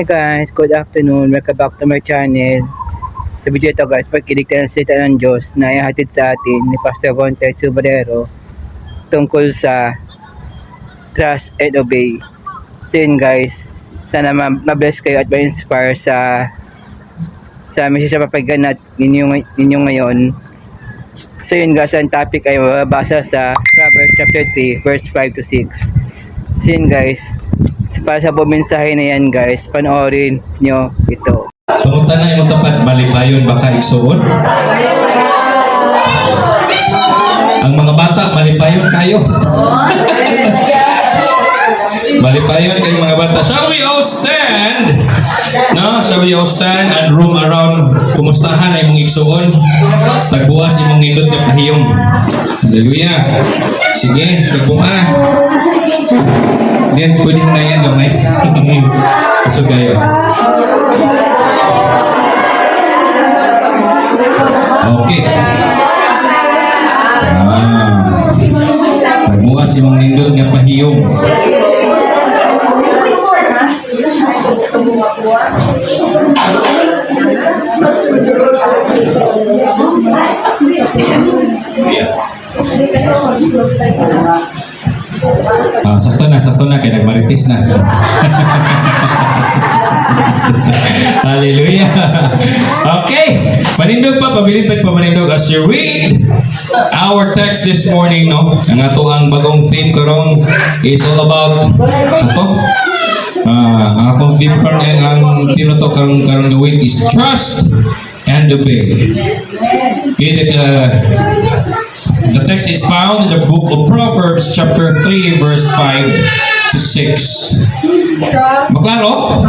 Hi guys, good afternoon. Welcome back to my channel. Sa video ito guys, pagkilig tayo ng salita ng Diyos na ihatid sa atin ni Pastor Gonte Subarero tungkol sa trust and obey. So yun guys, sana ma-bless kayo at ma-inspire sa message na papagana ninyo ngayon. So yun guys, ang topic ay mababasa sa Proverbs chapter 3 verse 5 to 6. So yun guys, para sa bumensahe na yan guys, panoorin nyo ito. Sumunta na yung tapat, malipayon baka isuon. Ang mga bata, malipayon kayo. Malipayon kayo mga bata. Shall we all stand? No? Shall we all stand and roam around? Kumustahan ay mong igsuon? Tagbuas imong nindot na pahiyong. Hallelujah. Sige, tagbuan. Then, pwede na yan gamay. Pasok kayo. Okay. Pagbukas imong nindot nga pahiyong. Sakto na, kaya nagmaritis na. Hallelujah. Okay. Panindog pa, pabilintag pa panindog. As you read our text this morning, no? Ang ato ang bagong theme karon is all about ang akong theme karon, ang theme na to karon the week is trust and obey. Okay, the text is found in the book of Proverbs chapter 3 verse 5 to 6. Maklaro?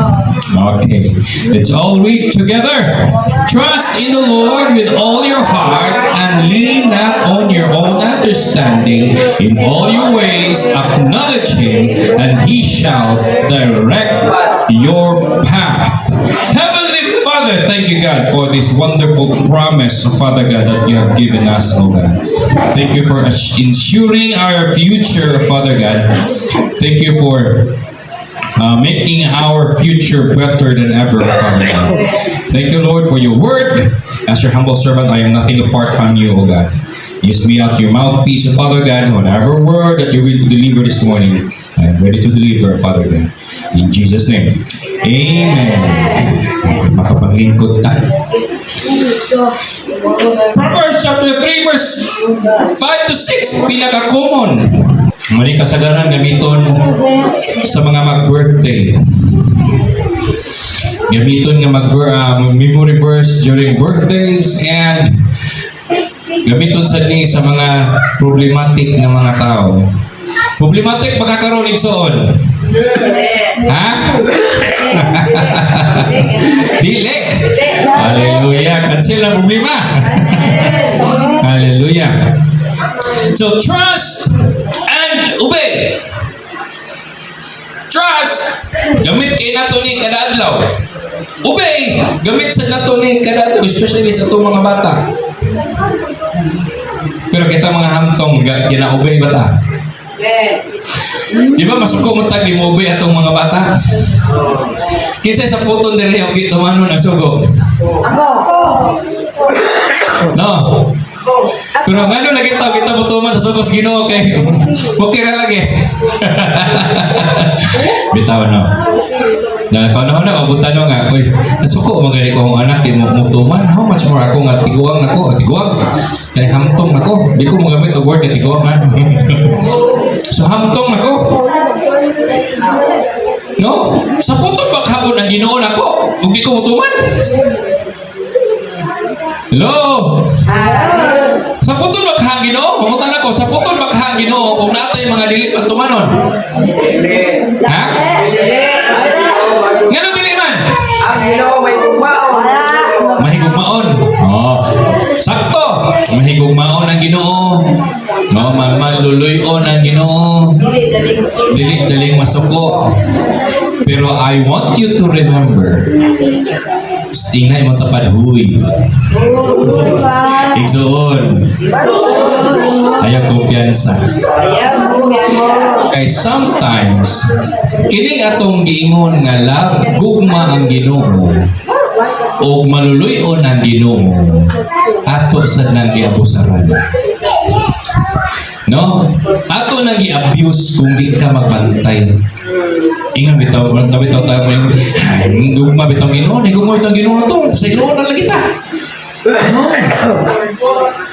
Okay. Let's all read together. Trust in the Lord with all your heart and lean not on your own understanding. In all your ways acknowledge Him and He shall direct your path. Heavenly Father, thank you God for this wonderful promise, Father God, that you have given us, oh God. Thank you for ensuring our future, Father God. Thank you for making our future better than ever, Father God. Thank you, Lord, for your word. As your humble servant, I am nothing apart from you, O God. Use me out your mouthpiece, Father God. Whatever word that you will deliver this morning, I am ready to deliver, Father God. In Jesus' name. Amen. Makapaglingkod ta. Proverbs chapter 3 verse 5 to 6, pinaka-common. Mali kasagaran gamiton sa mga mag-birthday. Gamiton nga memory verse during birthdays and gamiton sa mga problematic nga mga tao. Problematic makakaroon igsoon. Ha? Dili. Hallelujah. Cancel ang problema. Hallelujah. So trust and obey. Trust, gamit kay nato ni kada adlaw. Obey, gamit sa nato ni kada adlaw, especially sa itong mga bata. Pero kita mga hamtong, gina-obey ba ta? Di ba masuko mo tag, di mo obey atong mga bata? Kinsay sa puton din rin, okay, tumano na sugo. No? Pero ngano lagi kita butuman sa sugos Ginoo kay okay ra lagi. Bitaw na. Na panahon na abutan nga, oy, nasuko magani ko ang anak di mo mutuman. How much more ako nga tiguang nako, tiguang. Kay hamtong nako, di ko magamit og word na tiguang ha. So hamtong nako. No, sa puton ba kahapon ang Ginoo nako, ug di ko mutuman. Hello? Sa puton ba kahang Ginoo? Mamutan ako, sa puton ba kahang Ginoo kung natay mga dili pantumanon? Ha? Ngano dili man? Ang Ginoo may higugmaon. Mahigugmaon. Oh. Sakto. Mahigugmaon ang Ginoo. No, maluluyon ang Ginoo. Dili daling masuko. Pero I want you to remember. Tingnan mo tapad huy. Igsoon. Ayaw kumpiyansa. Kaya sometimes Kining atong giingon nga love gugma ang Ginoo o maluluyon ang Ginoo ato sad nang giabusaran. No? Ato nang i-abuse kung di ka magbantay. Ingon bitaw tayo mo yung gugma bitaw Ginoo, gugma bitaw Ginoo to, sa Ginoo na lagi ta. No.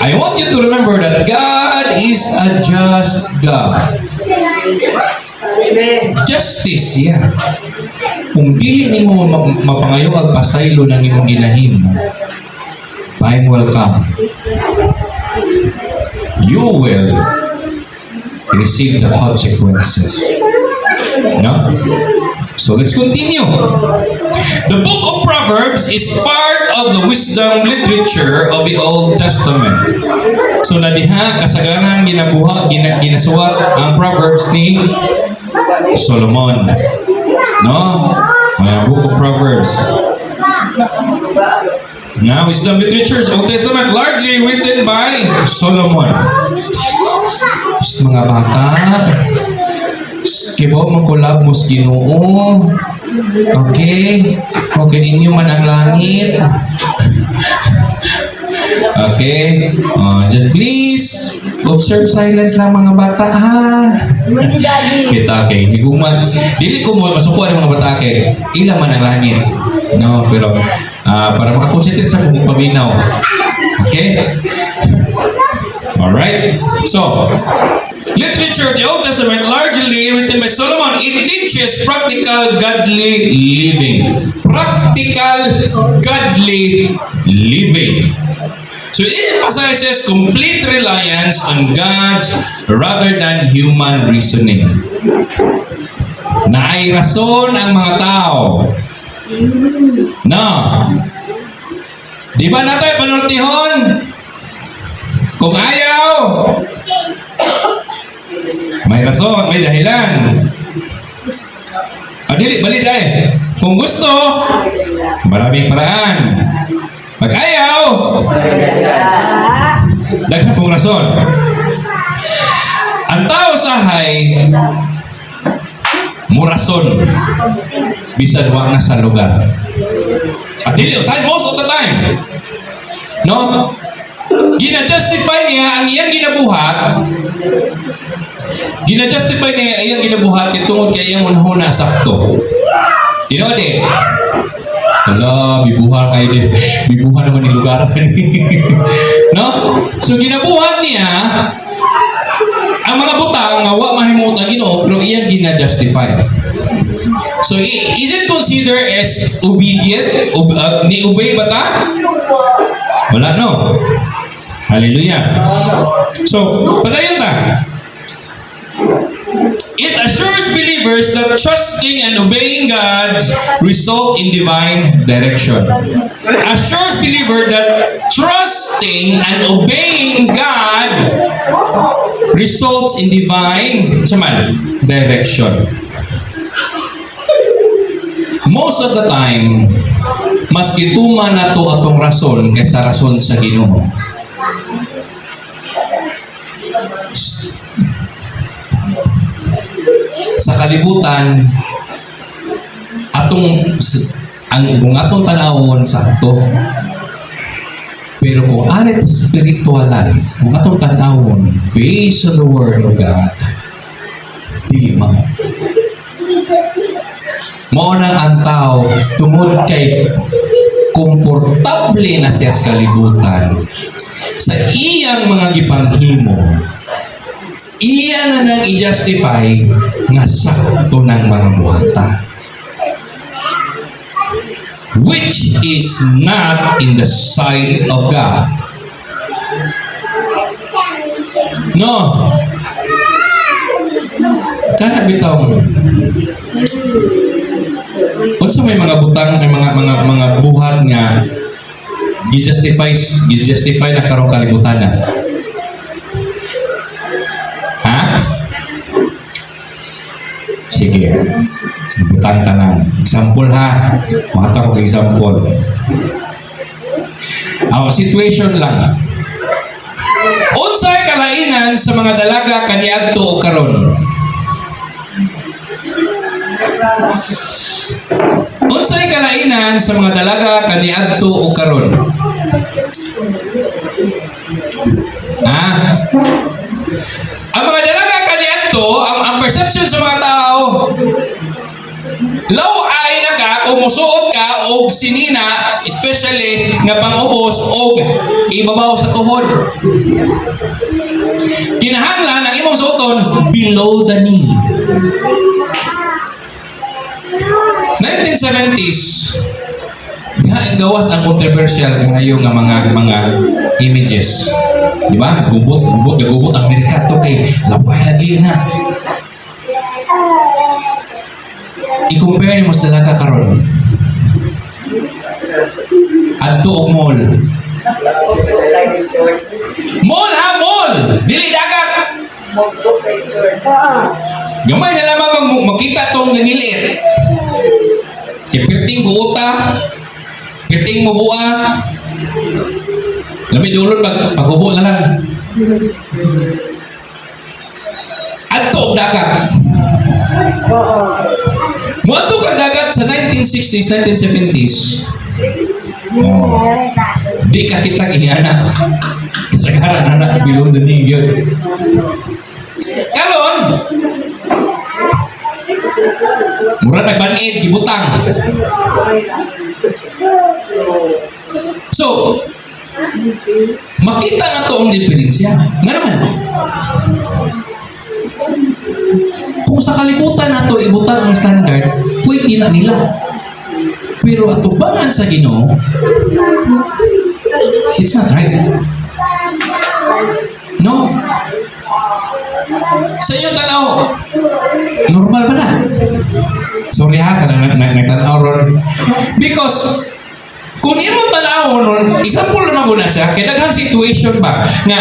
I want you to remember that God is a just God. Justice, yeah. Kung dili nimo mapangayo ang pasaylo ng imong ginahimo, time will come. You will receive the consequences. No? So let's continue. The book of Proverbs is part of the wisdom literature of the Old Testament. So nadiha kasagaran ginasuwat ang Proverbs ni Solomon. No? Mga book of Proverbs. Now, wisdom literature is Old Testament largely written by Solomon. Mga bata, kibaw magkulab mo sa Ginoo. Okay? Okay, inyo man ang langit. Okay? Just please, observe silence lang mga bata, ha? Kita, okay. Dili ko mo masukuan ng mga bata, okay? Ilan man ang langit. No, pero para makakonsentrate sa mong paminaw. Okay? Alright? So, literature of the Old Testament largely written by Solomon. It teaches practical godly living. Practical godly living. So it emphasizes complete reliance on God's rather than human reasoning. Naay rason ang mga tao. No. Di ba natin panultihon? Kung ayaw, may rason, may dahilan. Dili, balik ay. Kung gusto, maraming paraan. Pag ayaw, daghan pong rason. Ang tao sahay, murason. Bisan wa na sa lugar. At dili, most of the time. No? Gina-justify niya ang iyang ginabuhat. Gina-justify niya ang iyang ginabuhat kaya tungod kay iyang unahuna sakto. You know, di? Hala, bibuha kayo din. Bibuha naman yung lugar. No? So, ginabuhat niya ang mga butang nga wa mahimutan Ginoo pero iyang gina-justify. So, is it considered as obedient? Ni-obey ba ta? Wala, no? Hallelujah. So, pagayon ta. It assures believers that trusting and obeying God result in divine direction. Assures believer that trusting and obeying God results in divine direction. Most of the time, mas gituman nato atong rason kaysa rason sa Ginoo. Sa kalibutan, kung atong tanawon sakto. Pero kung alit spiritual life, kung atong tanawon based on the Word of God, dili mao. Mao na ang tao tungod kay komportable na siya sa kalibutan sa iyang mga gipanghimo, iya na nang i-justify nga sakto ng mga buhata, which is not in the sight of God. No. Kana bitaw unsa may mga butang, may mga buhat nga gi-justify na karong kalibutan na. Ha? Sige. Butang tanan. Example ha. Makata ko example. Situation lang. Unsay kalainan sa mga dalaga kaniadto o karon? Unsay kalainan sa mga dalaga kaniadto o karon? Ang mga dalaga kaniadto, ang perception sa mga tao, law ay na ka kung musuot ka og sinina, especially nga pangubos og ibabaw sa tuhod. Kinahanglan ang imong suoton below the knee. 1970s, gawas ang controversial ngayon nga mga images. Di ba? Gubot ang Amerika to kay laway lagi na. I-compare mo sa dalaga karon. Adto og mall. Mall ha, mall! Dili dagat! Gamay na lamang makita tong nangiliit. Kaya pirting kuuta, pirting mubua. Kami dulon paghubo na lang. Adto og dagat. Muadto ka dagat sa 1960s, 1970s. Di ka kita inyana. Kasagaran anak bilong na nigyo. Kalon, mura nagbanid, gibutang. So, makita na to ang diferensya. Nga naman, kung sa kalibutan na to ibutang ang standard, pwede na nila. Pero atubangan sa Ginoo, it's not right. No? Sa iyong tanaw, normal ba na? Sorry ha, kanang nagtanaw ron. Because, kung imong tanaw ron, example naman ko na siya, kaya daghang situation ba, nga,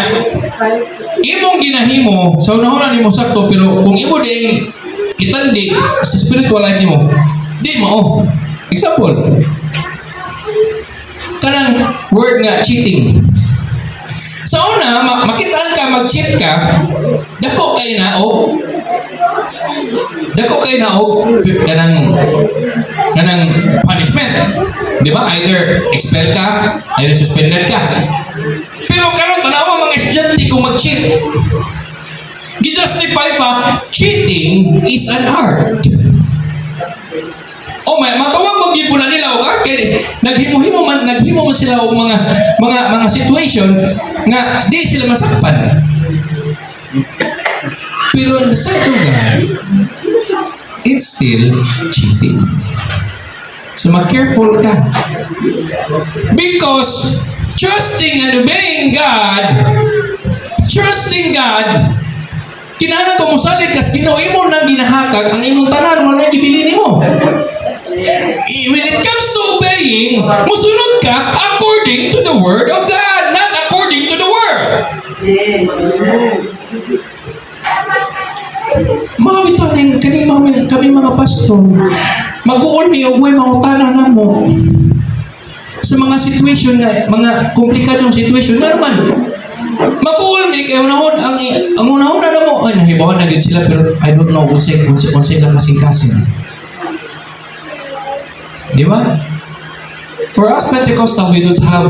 imong ginahimo, sa unahon nimo sakto, pero kung imo din itandi sa spiritual life nimo, di mo. Example, kanang word nga cheating. Sa una, makitaan ka, mag-cheat ka, dako kayo na kanang punishment. Di ba? Either expel ka, either suspended ka. Pero karon tanawa mga estudyante kung mag-cheat. Gi-justify pa, cheating is an art. O may matawag mo gipon nila og art kay naghimo man sila og mga situation nga di sila masakpan. Pero on the side of God, it's still cheating. So mag-careful ka. Because trusting and obeying God, kinahanglan ko mosalig kas Ginoo imo nang ginahatag ang imong tanan wala gibili nimo. When it comes to obeying, musunod ka according to the word of God, not according to the world. Mga bitanin, kami mga pastor, mag-uol mi og may mga tanan na mo sa mga situation na, mga komplikadong situation na naman. Mag-uol mi, kaya unahon, ang unahon na mo, ay nahibawan na din sila, pero I don't know kung sila kasing-kasing. Di ba? For us Pentecostal, we don't have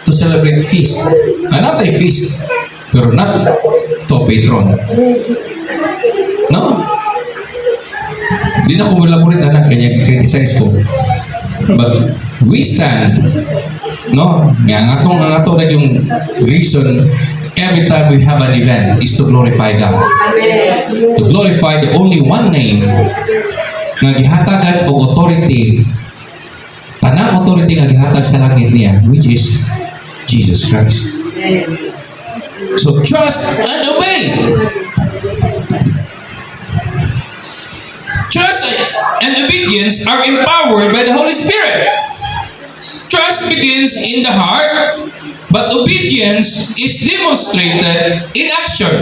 to celebrate feast. Not a feast, pero not to patron. No? Di na ko malaburit anak kanya criticize ko. But we stand, no? Nga atong na yung reason every time we have an event is to glorify God. Amen. To glorify the only one name nga gihatagan og authority. Tanang authority nga gihatag sa langit niya, which is Jesus Christ. So trust and obey. Trust and obedience are empowered by the Holy Spirit. Trust begins in the heart, but obedience is demonstrated in action.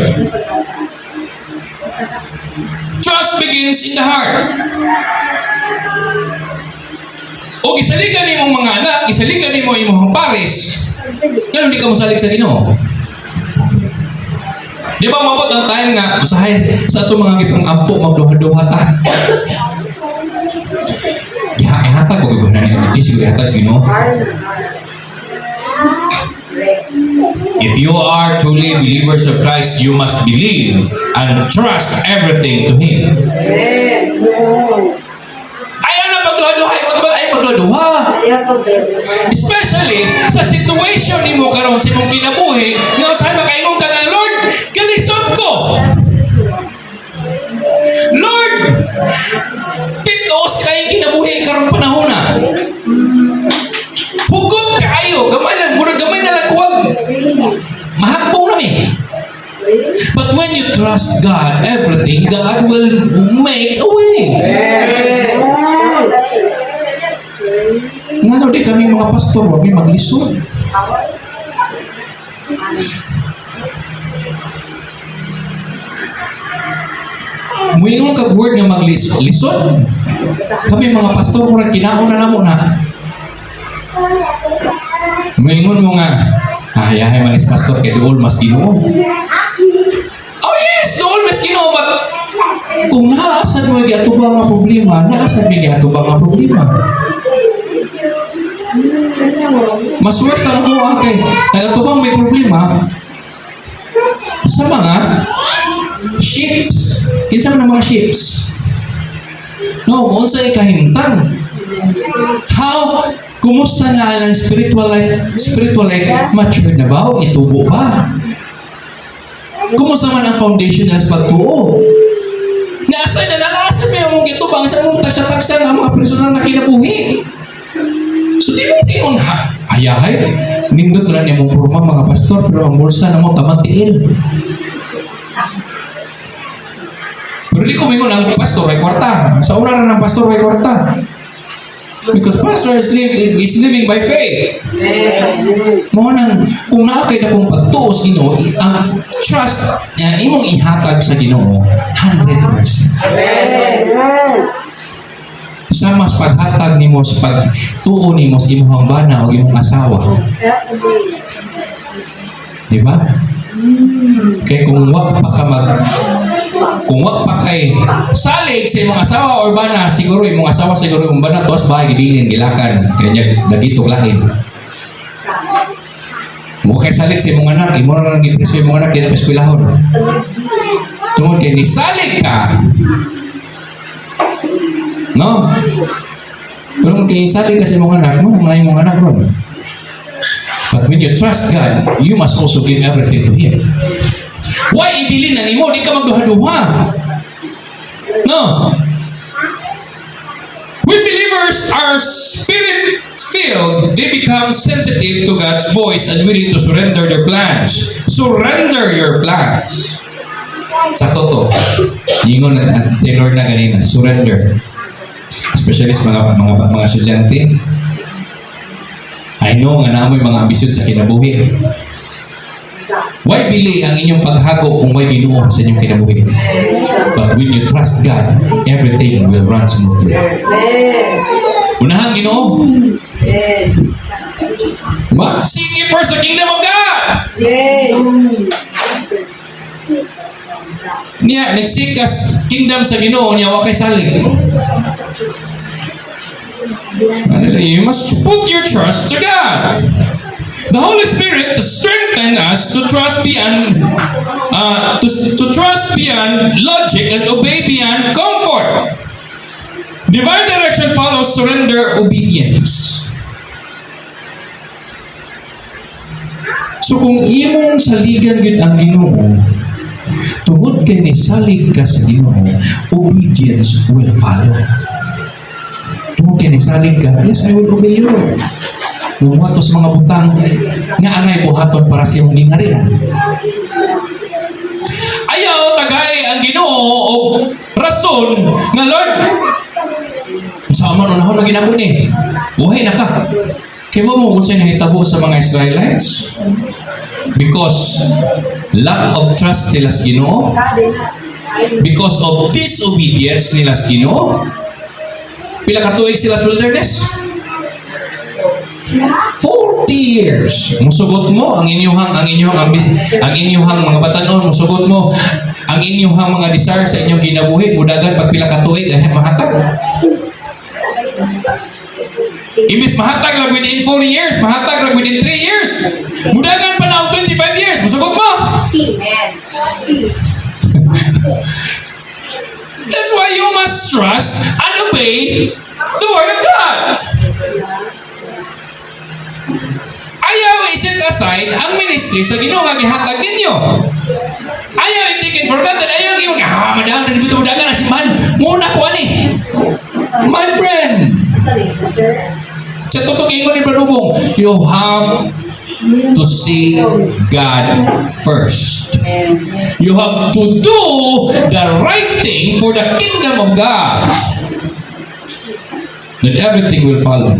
Trust begins in the heart. O gisaligan ni mong mga anak, gisaligan ni mo imong pares, pero hindi ka mosalig sa Ginoo. Di ba mabot ang time nga usahay sa itong mga gipang ampo magduha-duha ta? Ihatag ko ba na niya? Hindi siguro ihatag sa Ginoo. If you are truly believers of Christ, you must believe and trust everything to Him. Ayaw na pagduha-duha. Ayaw pagduha-duha. Especially sa situation ni mo karon sa imong kinabuhi, nga saan makaingon ka nga, Lord, kalisod ko. Lord, pitos kay kinabuhi karon panahon na. Hukom kaayo, gamay lang, mura gamay na lang kuwag. Mahakbong na ni. But when you trust God, everything, God will make a way. Nga di kami mga pastor, huwag may maglisod. Muingon kag word nga maglisod. Kami mga pastor, mura kinauna na mo na. Muingon mo nga, hayahay manis pastor, kay dool mas Ginoo. Oh yes, dool mas Ginoo, but kung naasad mo giatubang nga problema, naasad mo giatubang nga problema. Mas worse lang mo kay nagatubang may problema sa mga ships. Kinsa man ang mga ships? No, kung sa'y kahimtang. How? Kumusta na ang spiritual life? Spiritual life, matured na ba? O itubo ba? Kumusta man ang foundation ng pagtuo? Naasay na nalasan mo yung gitubang sa mong tagsa-tagsa ng mga personal na kinabuhi. So di mo tingong hayahay. Nindot na niya mong purma mga pastor, pero ang bulsa na mo tamantiil. Pero di ko mingon ang pastor ay kwarta. Sa una rin ng pastor ay kwarta. Because pastor is living by faith. Mo nang kung naakay na kung pagtuos Ginoo, ang trust na imong ihatag sa Ginoo 100%. Sa mas paghatag nimo sa pagtuo nimo sa imong bana o imong asawa. Di ba? Kaya kung wag pa kay salig sa imong asawa or bana, siguro imong asawa siguro imong bana tuwas bahay gidilin gilakan kanya dagito lain. Mo kay salig sa imong anak, imo na lang gipreso imong anak dili eskwelahon. Tungod kay ni salig ka. No? Pero kay salig ka sa imong anak, mo na imong anak ron. But when you trust God, you must also give everything to Him. Why ibilin na nimo? Di ka magduha-duha. No. When believers are spirit-filled, they become sensitive to God's voice and willing to surrender their plans. Surrender your plans. Sa toto. Ingon na Taylor na ganina. Surrender. Especially sa mga estudyante. I know nga naamoy mga ambisyon sa kinabuhi. Why bili ang inyong paghago kung may Ginoo sa inyong kinabuhi? But when you trust God, everything will run smoothly. Unahan Ginoo. Diba? Seek ye first the kingdom of God. Niya, nagsik ka kingdom sa Ginoo niya, wakay salig. You must put your trust to God. The Holy Spirit to strengthen us to trust beyond logic and obey beyond comfort. Divine direction follows surrender obedience. So kung imong saligan gid ang Ginoo, tungod kay ni salig ka sa Ginoo, obedience will follow. Tungod kay ni salig ka, yes, I will obey you. Buhatos mga butang nga anay buhaton para sa iyong gingarian. Ayaw tagay ang Ginoo o rason nga Lord. Sa man unahon na ginako ni. Buhay na ka. Kaya mo unsay nahitabo sa mga Israelites? Because lack of trust sila sa Ginoo. Because of disobedience nila sa Ginoo. Pila ka tuig sila sa wilderness? 40 years. Musugot mo ang inyong mga batanon, musugot mo ang inyong mga desire sa inyong kinabuhi, mudagan pag pila ka tuig ay mahatag. Imbis mahatag lang within 4 years, mahatag lang within 3 years. Mudagan pa na 25 years. Masugot mo. That's why you must trust and obey the Word of God. Ayaw i-set aside ang ministry sa Ginoo nga gihatag ninyo. Ayaw i-take for granted. Ayaw i-take, madagan na dito, madagan na si man. Muna ko ani. My friend. Sa tutugin ko ni Brother, you have to see God first. You have to do the right thing for the kingdom of God. Then everything will follow.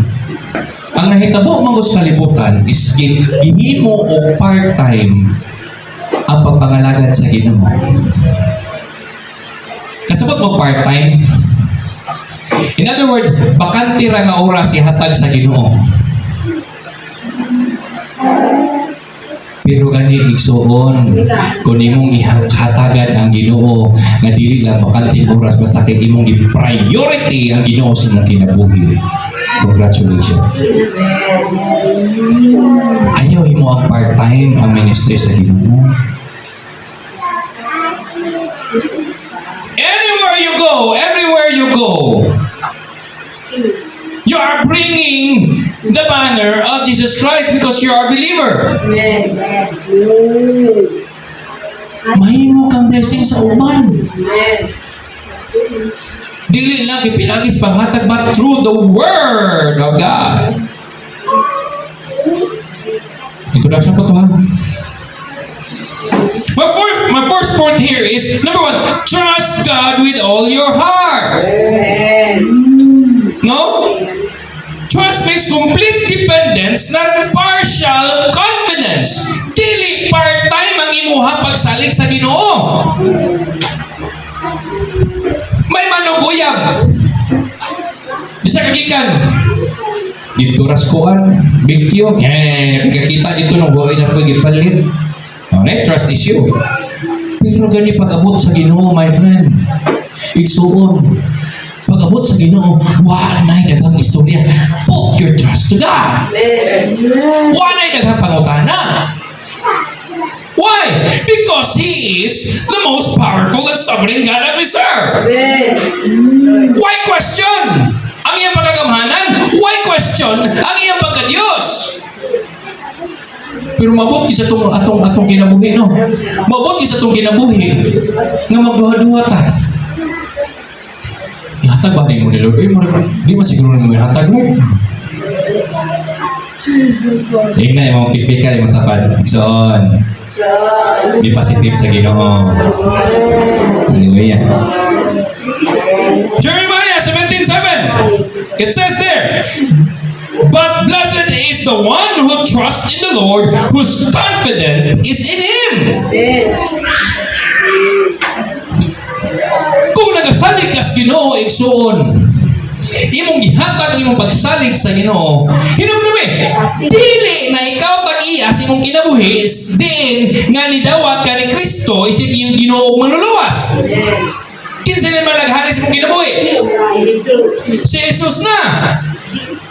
Ang nahitabo mga sa kalibutan is gihimo o part-time ang pagpangalagad sa Ginoo. Kasabot mo part-time. In other words, bakante ra nga oras ihatag sa Ginoo. Pero gani igsuon kung imong ihatagan ang Ginoo nga dili lang bakante oras basta kay imong gi-priority ang Ginoo sa imong kinabuhi. Congratulations. Ayaw mo ang part-time ang ministry sa Ginoo. Anywhere you go, everywhere you go, you are bringing the banner of Jesus Christ because you are a believer. Mahimo kang blessing sa uban. Dili lang ipinagis panghatag but through the Word of God. Introduction po to ha. My first point here is, number 1, trust God with all your heart. No? Trust means complete dependence, not partial confidence. Dili part-time ang imuha pagsalig sa Ginoo. May manuguyab. Bisa kagikan. Dito raskoan, bigtyo. Nakikita dito ng buhay na pag-ipalit. Okay, trust issue. Pero gani pag-abot sa Ginoo, my friend. Igsuon. Pag-abot sa Ginoo, wanay daghang istorya. Put your trust to God. Wanay daghang pangutana. Why? Because He is the most powerful and sovereign God that we serve. Why question ang iyang pagkagamhanan? Why question ang iyang pagka-Diyos? Pero mabot sa atong kinabuhi, no? Mabot sa atong kinabuhi nga magduha-duha ta. Ihatag ba ni mo ni Lord? Di man siguro mo ihatag mo. Tingnan yung mga pikpika, yung mga tapad. Iksoon. Be positive sa Ginoo. Hallelujah. Jeremiah 17:7. It says there, but blessed is the one who trusts in the Lord, whose confidence is in Him. Kung nagasalig ka sa Ginoo, igsuon, imong gihatag imong pagsalig sa Ginoo, hinumdumi, dili na ikaw tag-iya sa imong kinabuhi is din nga nidawat ka ni Kristo isip iyong Ginoo manluluwas. Kinsa naman naghari sa imong kinabuhi? Si Jesus na.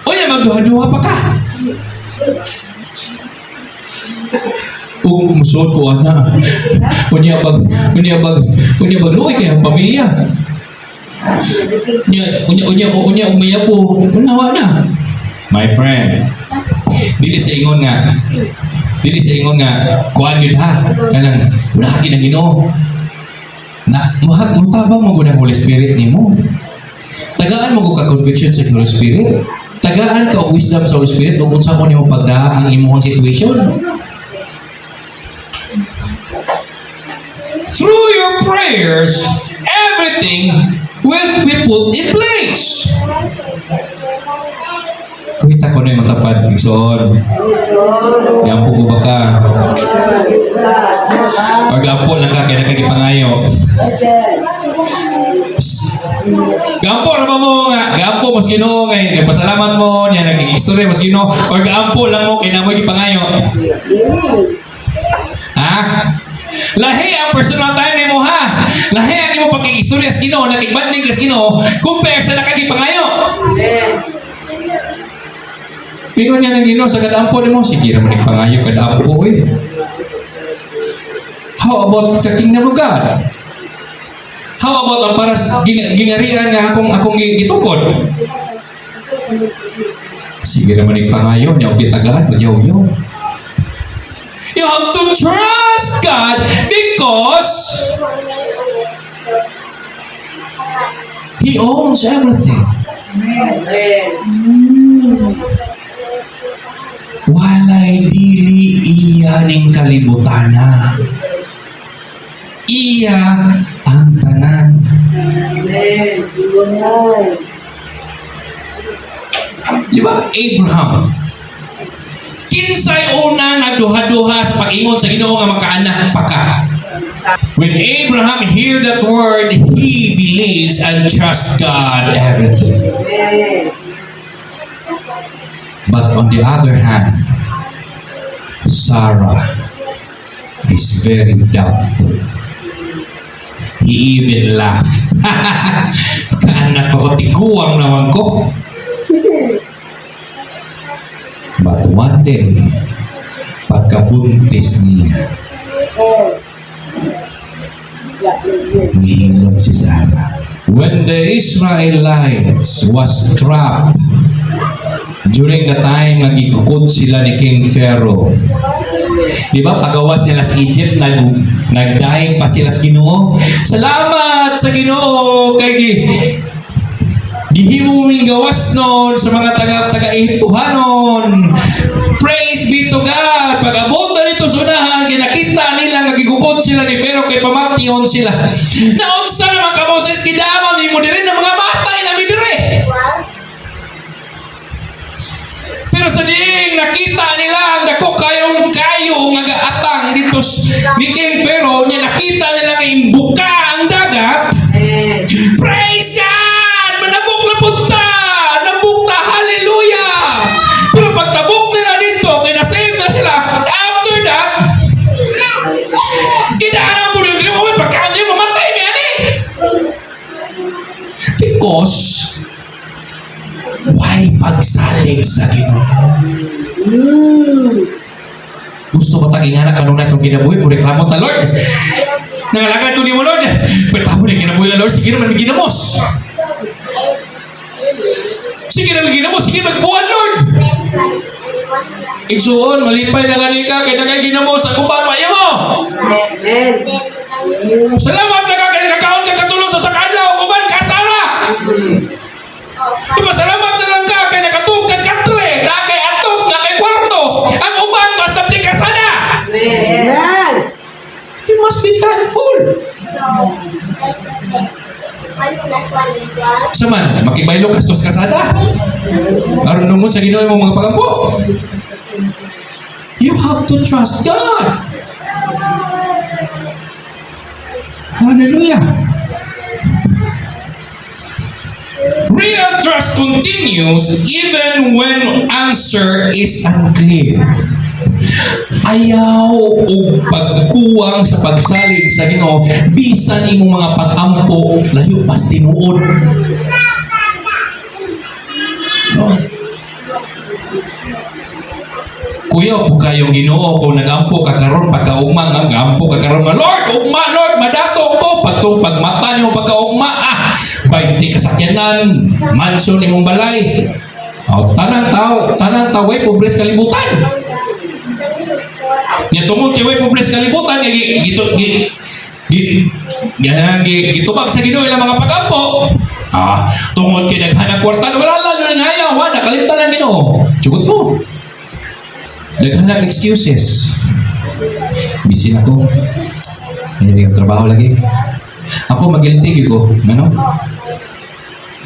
O niya, magduha-duha pa ka. Kung musuot ko ana, unya bag luoy kay ang pamilya. Unya umaya po, unawa na. My friend, dili sa ingon nga kuan yun ha, kanang unahan ng Ginoo. Na mutabang mo gud ang Holy Spirit nimo. Tagaan mo ka conviction sa Holy Spirit. Tagaan ka wisdom sa Holy Spirit ug unsa mo nimo pagdaa ang imong situation. Through your prayers, everything will be put in place. Kuhita ko na yung matapad, Igsoon. Yan po ba ka? Pag-apo lang ka, kaya nagkagipangayo. Gampo na mo nga, gampo mas Ginoo ngay, pasalamat mo, niya nag-istorya mas Ginoo, o gampo lang mo, kaya na mo gipangayo. Ha? Lahi ang personal time ni mo ha. Lahi ang imo pagkikistorya sa Ginoo, nakigbanding ka sa Ginoo, compare sa nakagipangayo. Pingon niya ng Ginoo sa kadampo nimo, sige ra man pangayo kadampo eh. How about the kingdom of God? How about ang para ginarian nga akong gitukod? Sige ra man pangayo niya og gitagaan pagyaw-yaw. You have to trust God because He owns everything. Walay dili iya ning kalibutana. Iya ang tanan. Di ba? Abraham. Kinsay una nagduha-duha sa pag-ingon sa Ginoo nga makaanak pa ka. When Abraham hear that word, he believes and trusts God everything. But on the other hand, Sarah is very doubtful. He even laughed. Kaanak ako, tiguang naman ko. But one day, pagkabuntis niya, umiinom si Sarah. When the Israelites was trapped during the time nga gikukod sila ni King Pharaoh, di ba pagawas nila sa Egypt, nagdaing pa sila sa Ginoo. Salamat sa Ginoo kay gihimo ming gawas nun sa mga taga-Ehiptohanon. Praise be to God. Pag-abot na nito sa unahan, kinakita nila nga gigukod sila ni Pharaoh kay pamaktion sila. Naunsa naman ka mo sa iskidamam ni mo din ng mga matay na midire. Pero sa ding nakita nila ang dako kayo nga gaatang dito ni King Pharaoh, niya nakita nila nga imbuka ang dagat. Praise God! Manabok na punta! Nabuk na, hallelujah! Pero pagtabok nila dito, kinasave na sila. After that, kidaan po rin mo, pagkaan nila mamatay niya ni. Because, why pagsalig sa Ginoo? Gusto mo taging anak kanong na itong ginabuhi mo, reklamo ta, Lord. Nangalagan ito ni mo, Lord. Pero pa mo na ginabuhi na, Lord, sige naman ginamos. Sige naman ginamos, sige magbuwan, Lord. Igsuon, malipay na gani ka, kaya na kayo ginamos, ako ba, maya mo? Salamat na ka, kaya nakakaon ka katulong sa sakadlaw, uban ka, Sara. Salamat na lang ka, kaya nakatug ka katre, na kay atog, na kay kwarto, ang uban, basta pli ka sana. You must be thankful. Saman, makibaylo ka sa kasada. Aron nungod sa Ginoo mo mga pagampo. You have to trust God. Hallelujah. Real trust continues even when answer is unclear. Ayaw o pagkuwang sa pagsalig sa Ginoo bisan imong mga pag-ampo layo pas tinuod. No? Kuya po kayong Ginoo kung nag-ampo ka karon pagkaugma ang ampo ka karon nga Lord, ugma Lord, madato ko pagtong pagmata niyo pagkaugma 20 kasakyanan, mansion imong balay. Tanang tao ay pobres kalibutan. Nya tungod kay way pobres kalibutan nga gitubag sa Ginoo ilang mga pag-ampo. Tungod kay daghan ang kwarta wala lang nang hayaw, nakalimtan ang Ginoo. Sugot mo. Daghan ang excuses. Busy na ko. Hindi ko trabaho lagi. Ako magiltig ko, ano?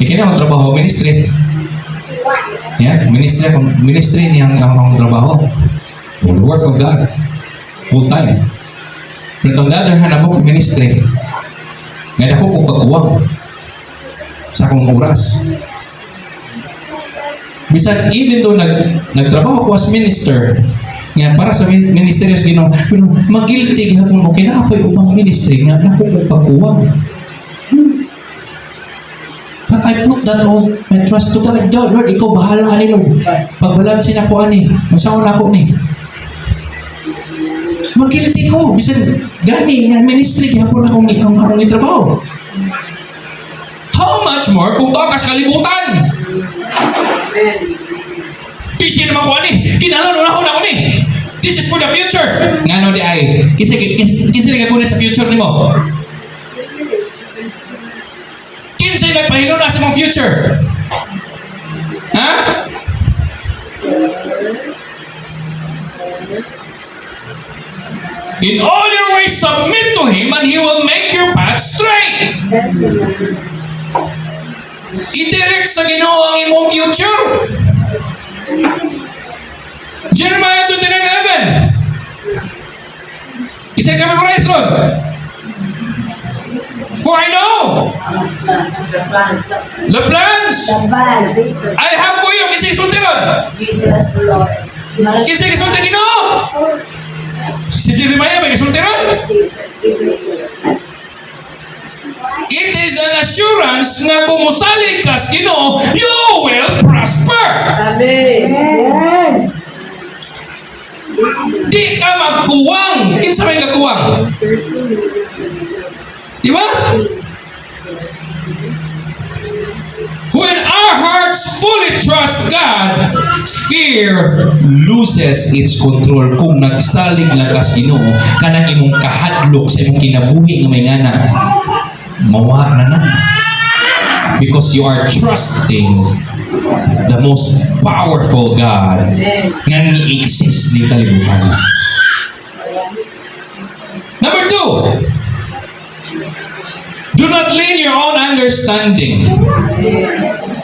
Ikina akong trabaho ministry. Yeah, ministry niyang akong trabaho. The work of God. Full time. But on the other hand, ako ministry. Ngayon ako kung pagkuwang sa akong oras. Bisan, even though nagtrabaho ko as minister, nga para sa ministeryos Ginoo, pero magiltig hapon mo, kinaapoy upang ministry nga naku kung pagkuwang. But I I put that all my trust to God. Lord, ikaw bahala ani Lord. Pagbalansin ako ani, unsaon ako ni. Magkilti ko, bisan gani nga ministry gihapon akong ang trabaho. How much more kung takas kalibutan? Busy naman ko ani. Kinahanglan unahon ako ni. This is for the future. Ngano di ay? Kinsa nagagunit sa future nimo? Kinsa nagpahinuna sa mong future? Ha? In all your ways, submit to Him and He will make your path straight. I-direct sa Ginoo ang imong future. Jeremiah 29:11. Isa ka memorize ron. For I know the plans I have for you. Kinsa isulti ron? Jesus Lord. Kinsa isulti Ginoo? Si Jeremiah may isulti ron? It is an assurance na kung musalig ka sa Ginoo, you will prosper. Amen. Di ka magkuwang. Kinsa may kakuwang? Di ba? When our hearts fully trust God, fear loses its control. Kung nagsalig lang ka sa Ginoo, kanang imong kahadlok sa imong kinabuhi ng may ngana, mawa na. Because you are trusting the most powerful God nga ni-exist ni kalibutan. Number 2, do not lean your own understanding.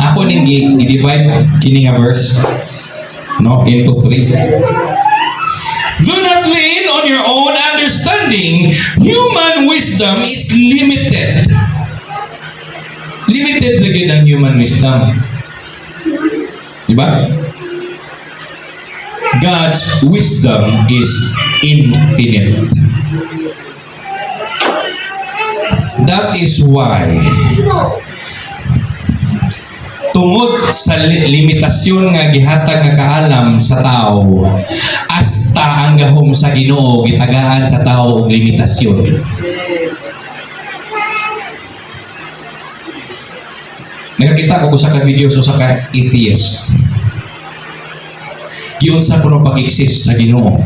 Ako ning i-divide kini nga verse into 3. Do not lean on your own understanding. Human wisdom is limited. Limited lagi ang human wisdom. Diba? God's wisdom is infinite. That is why tungod sa limitasyon nga gihatag nga kaalam sa tao, hasta ang gahom sa Ginoo gitagaan sa tao og limitasyon. Nakakita ko sa ka video sa ka atheist. Giunsa kuno pag-exist sa Ginoo.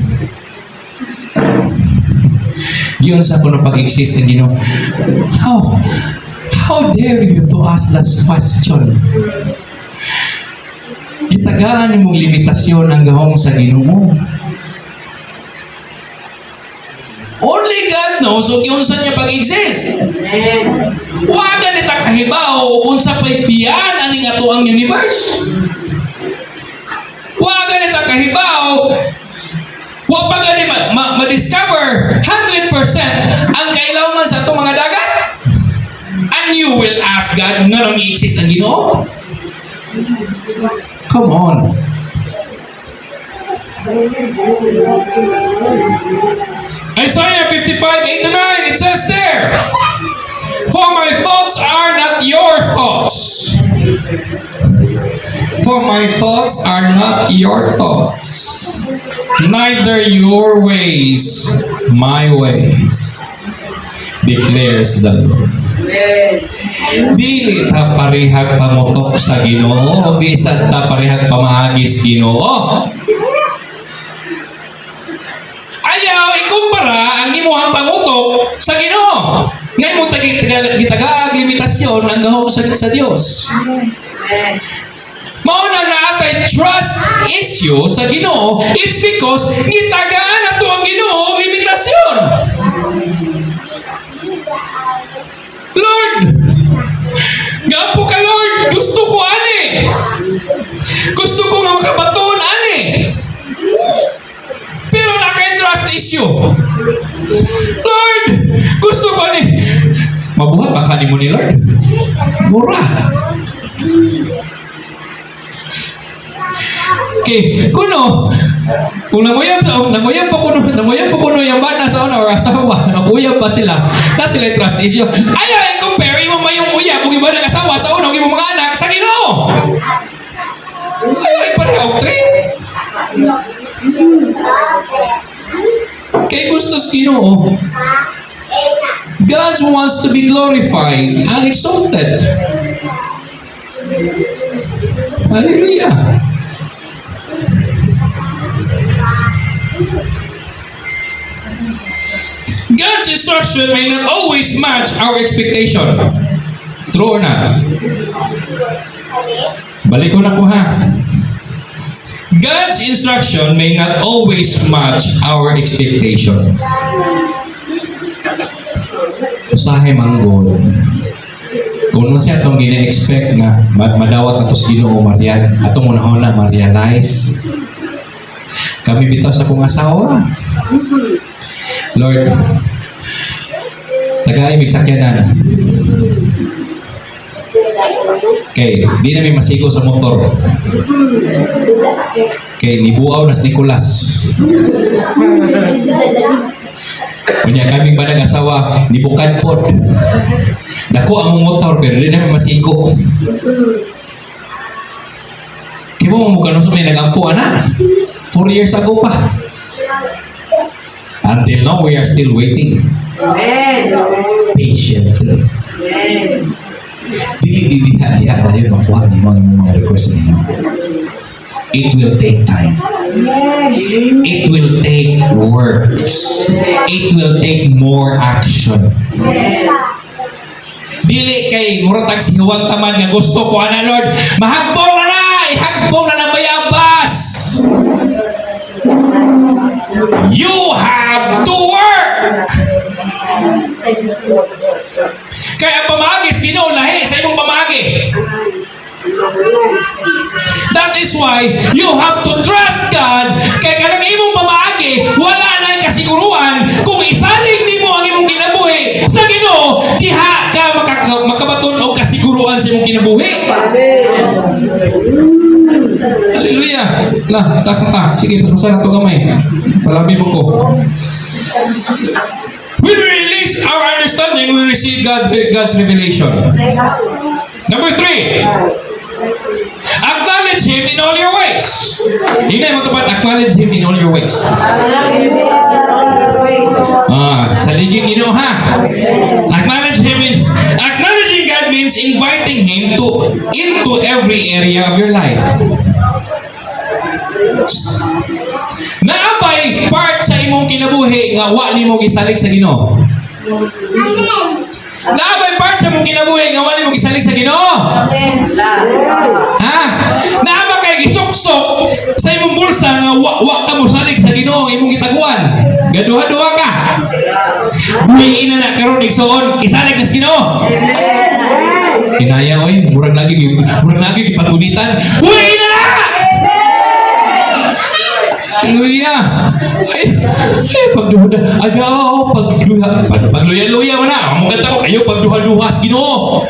Giunsa kuno pag-exist sa Ginoo. How dare you to ask that question? Gitagaan imong limitasyon ang gahom sa Ginoo. Only God knows kung unsa niya pag-exist. Wa ganita kahibaw o unsa pay biyan aning ato ang universe. Wa ganita kahibaw, wa pa gani ma-discover 100% ang kailawman sa atong mga dagat. And you will ask God nga nang i-exist ang Ginoo? Come on. Isaiah 55:8-9, it says there, for my thoughts are not your thoughts. For my thoughts are not your thoughts. Neither your ways, my ways, declares the Lord. Dili ta parihag pamotok sa Ginoo, bisan ta parihag pamaagis Ginoo. Ayaw ikumpara ang imuhang pamutok sa Ginoo. Ngay mo gitagaag limitasyon ang gahom sa Dios. Mao na naatay trust issue sa Ginoo, it's because gitagaan ato ang Ginoo og limitasyon. Lord, gapo ka Lord, gusto ko ani. Gusto ko nga makabaton ani. Pero naka-trust issue. Lord, gusto ko ani. Mabuhat ba ka mo ni Lord? Mura. Okay, kuno, kung namuyab pa kuno yung bata sa una or asawa, nakuyab pa sila, na sila trust issue. Ayaw, i-compare mo mayong uyab kung ba nag-asawa sa unang imong mga anak sa Ginoo? Ayaw ipareho trip. Kay gusto sa Ginoo, God wants to be glorified and exalted. Hallelujah. God's instruction may not always match our expectation. True or not? Balik ko na ko ha. God's instruction may not always match our expectation. Usahay manggol. Kung ano siya itong gina-expect na madawat na ito sa Ginoo Marian, atong unahon na ma-realize. Kami bitaw sa kong asawa. Lord, tagay migsakyanan. Okay, di na may masigo sa motor. Okay, nibuaw na si Nicolas. Kunya kaming ba nag-asawa, nibukan po. Dako ang motor, pero di na may masigo. Kaya mo mukha nung may nag-ampo, anak. 4 years ago pa. Until now, we are still waiting. Amen. Patiently. Amen. Dili diha tayo makuha ni mga request ninyo. It will take time. It will take works. It will take more action. Dili kay muratag si Huwag Taman nga gusto ko ana Lord, mahagbong na na! Ihagbong na ng bayabas! You have to work! Kaya ang pamagis, Ginoo lahi sa imong pamagi. That is why you have to trust God. Kaya kanang imong pamagi, wala na kasiguruan kung isalig nimo ang imong kinabuhi sa Ginoo, diha ka makabaton og kasiguruan sa imong kinabuhi. Hallelujah. Lah, taas na ta. Sige, pasmasaya na ito gamay. Palabi mo ko. When we release our understanding, we receive God's revelation. Number 3. Acknowledge Him in all your ways. Hindi mo ito ba? Acknowledge Him in all your ways. Saligin Ginoo ha. Acknowledging God means inviting Him into every area of your life. Naabay part sa imong kinabuhi nga wa nimo gisalig sa Ginoo. Naabay part sa imong kinabuhi nga wa nimo gisalig sa Ginoo. Ha? Naabay kay gisuksok sa imong bulsa nga wa ka mo salig sa Ginoo imong gitaguan. Gaduha-duha ka. Buhiin na karon igsoon isalig na sa Ginoo. Kinaya oy, murag lagi gipatunitan. Buhiin na! Hallelujah. Ay, pagduha, ayaw, pagluya-luya mo na. Ang maganda ko, ayaw, pagduha-duha sa Ginoo.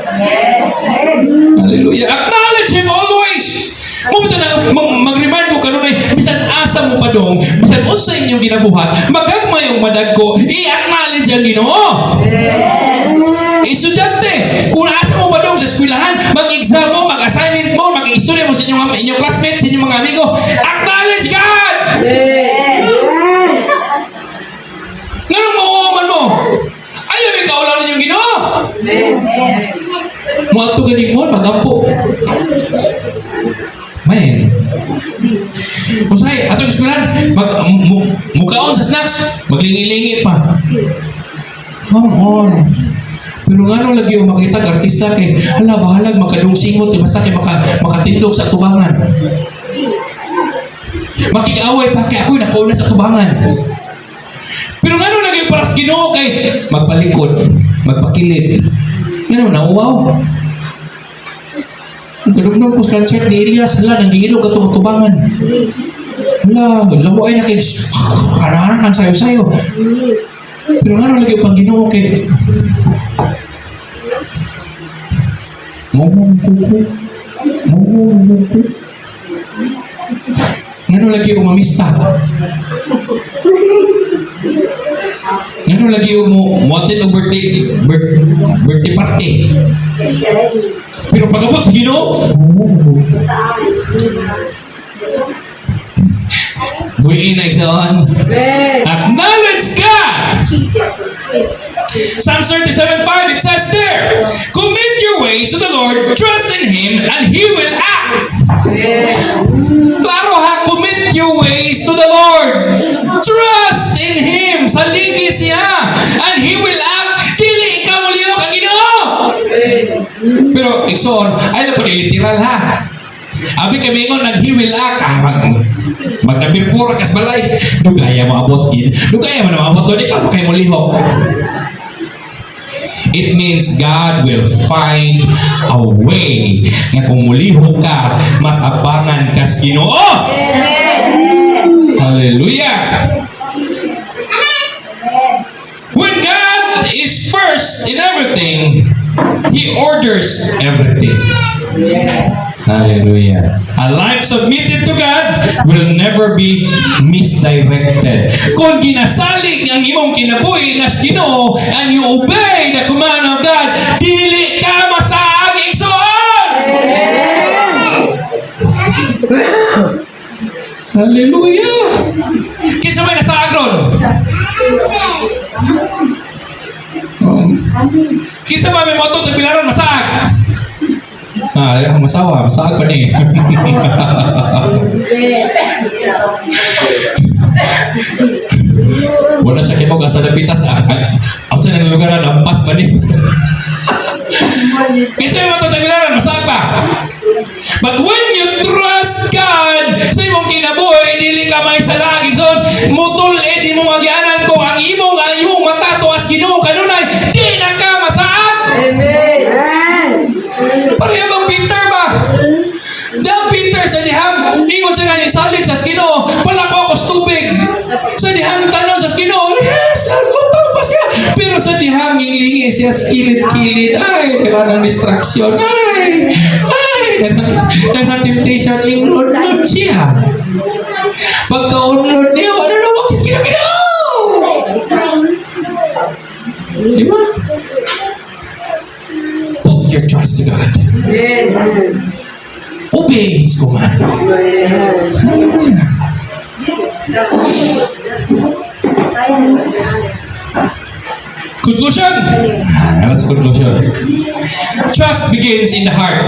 Hallelujah. Acknowledge Him always. Pumunta na, mag-remind ko kanunay, bisan asa mo pa dong, bisan unsa inyong ginabuhat, magagmay yung madag ko, i-acknowledge ang Ginoo. Estudyante, kung asa mo pa dong sa eskwelahan, mag-exam mo, mag-assignment mo, mag-istorya mo sa inyong classmates, sa inyong mga amigo, acknowledge God! Ganun mauwaman mo. Ayaw may kaulan ninyong Ginoo. Mga ito ganing mo, magampo. Man. Usay, atong eskwelahan, mukaon sa snacks, maglingi-lingi pa. Come on. Pero nga nung lagi yung makita artista kay hala bahalag makadungsingot basta kay makatindog sa tubangan. Makig-away pa kay ako nakauna sa tubangan. Pero nga nung lagi para sa Ginoo kay magpalikod, magpakilid. Ano na wow. Ang kadugnom ko sa concert ni Elias, hala nanggigilog atong tubangan. Hala, laway na kay kanahanan ng sayo-sayo. Pero nga nung lagi pang Ginoo kay Mawang kuko. Ngano lagi umamista? Ano lagi mo motin o birthday party. Pero pagabot sa Ginoo, buhiin na igsoon. Acknowledge God. Psalms 37:5, it says there, commit your ways to the Lord, trust in Him, and He will act. Klaro ha, commit your ways to the Lord. Trust in Him. Saligi siya. And He will act. Dili ikaw muli ka Ginoo. Pero, ikson, ay lang po literal ha. Abi kami ngon nag He will act. Magnabir pura kas balay. Dugaya mo abot gid. Dugaya mo na abot ko di ka kay mo lihok. It means God will find a way nga kung mulihok ka, matabangan kas Ginoo. Hallelujah. When God is first in everything, He orders everything. Hallelujah. A life submitted to God will never be misdirected. Kung ginasalig ang imong kinabuhi nas Ginoo and you obey the command of God, dili ka masaaging suon. Hallelujah. Kinsa may nasaagron? Kinsa may moto tagbilaran masaag? Masawa, masaag pa ni. Wala siya kipog asa dapitas. Ang sa nang lugaran, ampas pa ni. Kasi may matatabilaran, masaag pa. But when you trust God sa imong kinabuhi, dili ka may salagi. So, mutol di mo magianan ko ang imong mata tuas Ginoo kanunay, di na ka masaag. Pareha bang Peter ba? Dahil Peter sa dihang, ingon siya nga ni salig sa Ginoo, palako ako sa tubig. Sa dihang tanong sa Ginoo, yes, lutaw pa siya. Pero sa dihang inglingi siya, kilid-kilid, ay, ng distraction, ay, nag-temptation, inglod siya. Pagka-unlod niya, ano na, wakis Ginoo! Di ba? Put your trust to God. Obey His command. Hallelujah. Conclusion. Let's conclusion. Trust begins in the heart.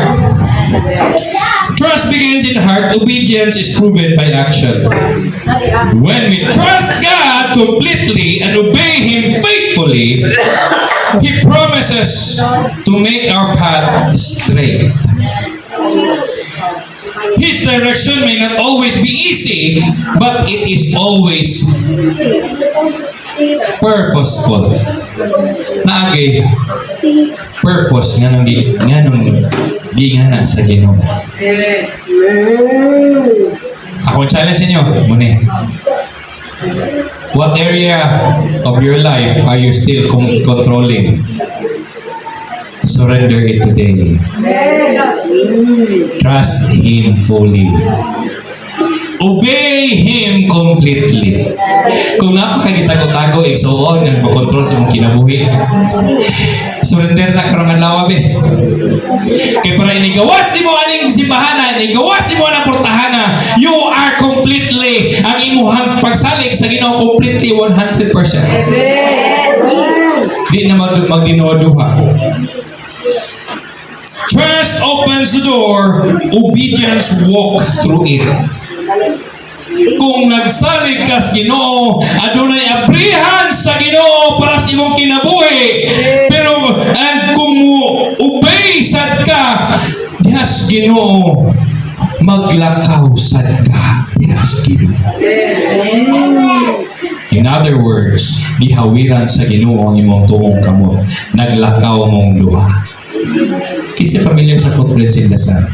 Trust begins in the heart. Obedience is proven by action. When we trust God completely and obey Him faithfully, He promises to make our path straight. His direction may not always be easy, but it is always purposeful. Naagi purpose nga nung gingana sa Ginoo. Ako challenge inyo, muna. What area of your life are you still controlling? Surrender it today. Trust Him fully. Obey Him completely. Kung napakagitago-tago, igsuon, ang makontrol sa mong kinabuhi. Surrender na karong adlaw be. Kay para inigawas di mo aning simbahana, inigawas di mo ang portahana, you are completely ang imuhang pagsalig sa Ginoo completely 100%. Di na magdinuha-duha. Trust opens the door, obedience walk through it. Kung nagsalig ka sa Ginoo, adunay abrihan sa Ginoo para sa imong kinabuhi. Pero kung mo obey sad ka, dihas Ginoo, maglakaw sad ka, dihas Ginoo. In other words, gihawiran sa Ginoo ang imong tuong kamot, naglakaw mong duha. Kinsa familiar sa footprints in the sun?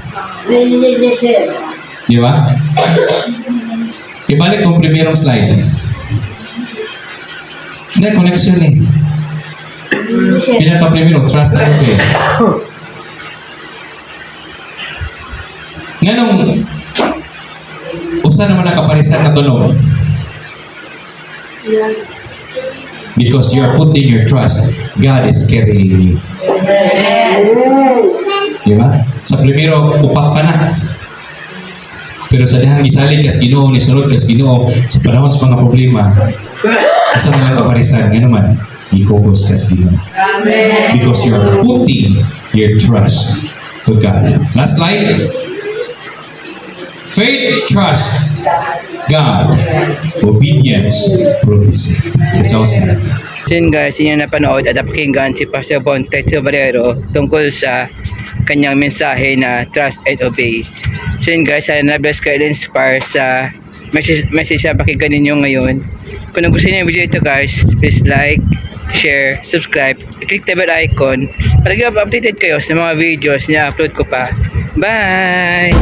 Di ba? Ibalik kong primerong slide. Hindi, connection eh. Pinaka-primero, trust and obey. Nganong usa naman nakaparisan na tunog. Because you are putting your trust, God is carrying you. Di ba? Sa primero, upak pa na. Pero sa dahang isali kas Ginoo, ni sunod kas Ginoo, sa panahon sa mga problema, asa na lang kaparisan, nga naman, ikobos kas Ginoo. Amen. Because you are putting your trust to God. Last slide. Faith, trust, God, obedience, prophecy. That's all said. So yun guys, yun yung napanood at napakinggan si Pastor Bonte Silvarero tungkol sa kanyang mensahe na trust and obey. So yun guys, sana na-bless kayo inspire sa message na pakinggan ninyo ngayon. Kung gusto niyo yung video ito guys, please like, share, subscribe, click the bell icon para updated kayo sa mga videos na upload ko pa. Bye!